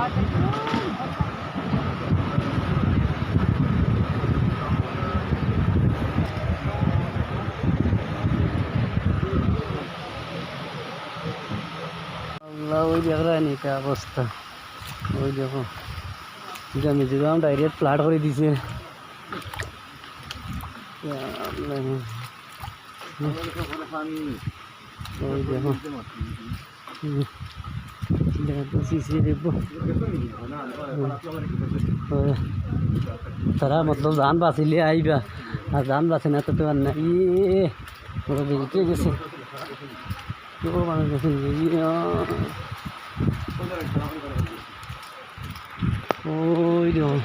আল্লাহ, ওই দেখ রানি কা অবস্থা, ওই দেখো জমি জমি ডাইরেক্ট ফ্লাড করে দিছে। ওই দেখো তারা মতলব ধান বাঁচিলে আইবা, আর ধান বাঁচে না তো তোমার না ইয়ে ওরা বেরিয়ে গেছে। ও মানুষ গেছে ওই দেখো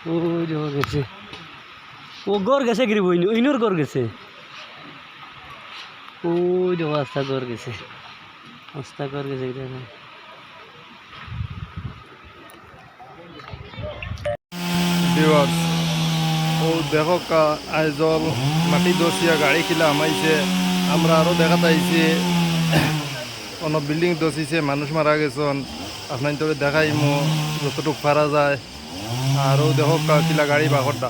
ওই দেখো গেছে, ও গড় গেছে গিরি বই ইনোর গড় গেছে। ওই দেখো আস্তা গড় গেছে, আস্তা গড় গেছে। দেখো ভিউয়ার্স, ও দেখো আইজল মাটি দসিয়া গাড়ি খিলা আমাইছে। আমরা আরও দেখা পাইছি কোনো বিল্ডিং দসিছে, মানুষ মারা গেছেন। আপনার তো দেখাইমো যতটুকু পারা যায়। আরও দেখো কিলা গাড়ি বাগরটা।